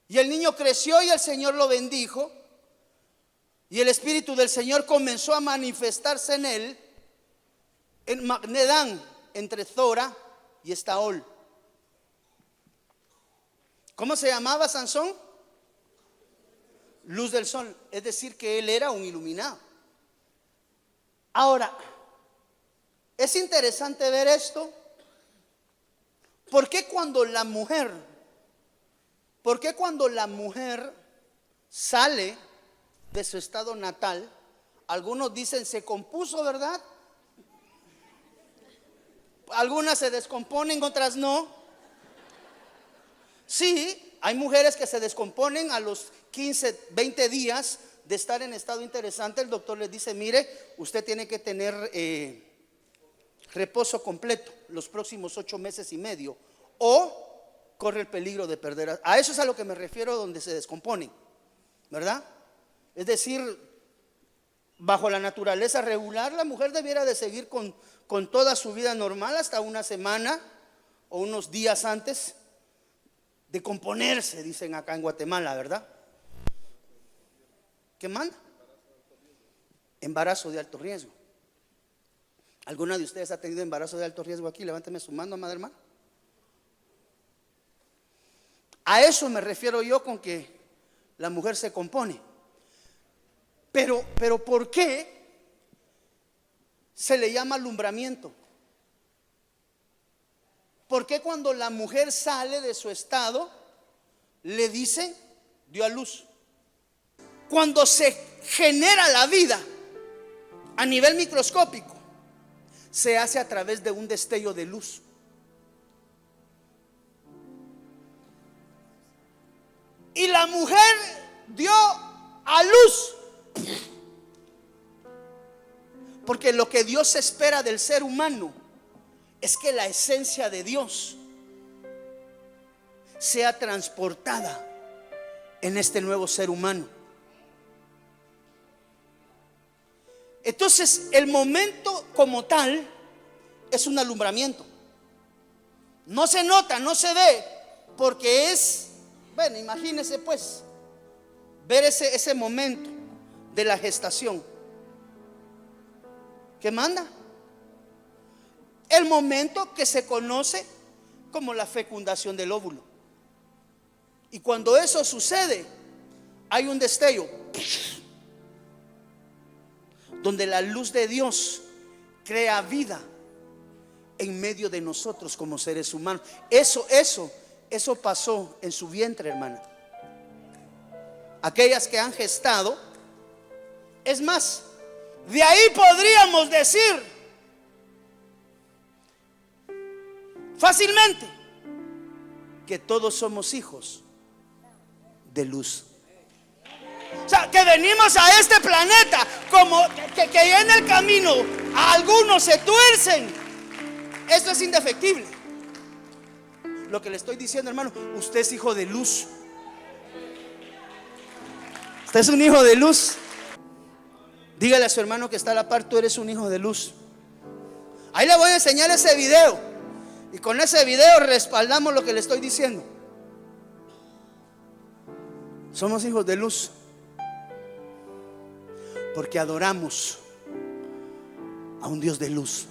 Y el niño creció y el Señor lo bendijo. Y el Espíritu del Señor comenzó a manifestarse en él, en Magdedán, entre Zora y Estaol. ¿Cómo se llamaba Sansón? Luz del sol. Es decir, que él era un iluminado. Ahora, es interesante ver esto. ¿Por qué cuando la mujer sale de su estado natal, algunos dicen se compuso, ¿verdad? Algunas se descomponen, otras no. Sí, hay mujeres que se descomponen a los 15, 20 días de estar en estado interesante. El doctor les dice, mire, usted tiene que tener reposo completo los próximos 8 meses y medio, o corre el peligro de perder. A eso es a lo que me refiero, donde se descomponen, ¿verdad? Es decir, bajo la naturaleza regular, la mujer debiera de seguir con toda su vida normal hasta una semana o unos días antes de componerse, dicen acá en Guatemala, ¿verdad? ¿Qué manda? Embarazo de alto riesgo. ¿Alguna de ustedes ha tenido embarazo de alto riesgo aquí? Levánteme su mano, amada hermana. A eso me refiero yo con que la mujer se compone. Pero ¿por qué se le llama alumbramiento? ¿Por qué cuando la mujer sale de su estado le dicen dio a luz? Cuando se genera la vida a nivel microscópico, se hace a través de un destello de luz. Y la mujer dio a luz porque lo que Dios espera del ser humano es que la esencia de Dios sea transportada en este nuevo ser humano. Entonces, el momento como tal es un alumbramiento. No se nota, no se ve, porque es, bueno, imagínese pues, ver ese momento de la gestación. ¿Qué manda? El momento que se conoce como la fecundación del óvulo. Y cuando eso sucede, hay un destello donde la luz de Dios crea vida en medio de nosotros como seres humanos. Eso pasó en su vientre, hermana. Aquellas que han gestado, es más, de ahí podríamos decir fácilmente que todos somos hijos de luz. O sea, que venimos a este planeta como que en el camino a algunos se tuercen. Esto es indefectible. Lo que le estoy diciendo, hermano, usted es hijo de luz. Usted es un hijo de luz. Dígale a su hermano que está a la par, tú eres un hijo de luz. Ahí le voy a enseñar ese video, y con ese video respaldamos lo que le estoy diciendo. Somos hijos de luz porque adoramos a un Dios de luz.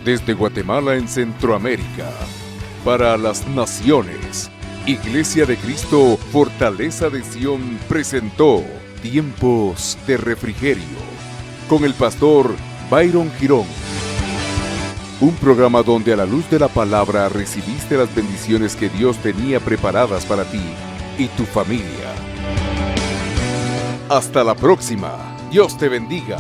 Desde Guatemala en Centroamérica, para las naciones, Iglesia de Cristo, Fortaleza de Sion, presentó Tiempos de Refrigerio, con el pastor Byron Girón. Un programa donde a la luz de la palabra recibiste las bendiciones que Dios tenía preparadas para ti y tu familia. Hasta la próxima. Dios te bendiga.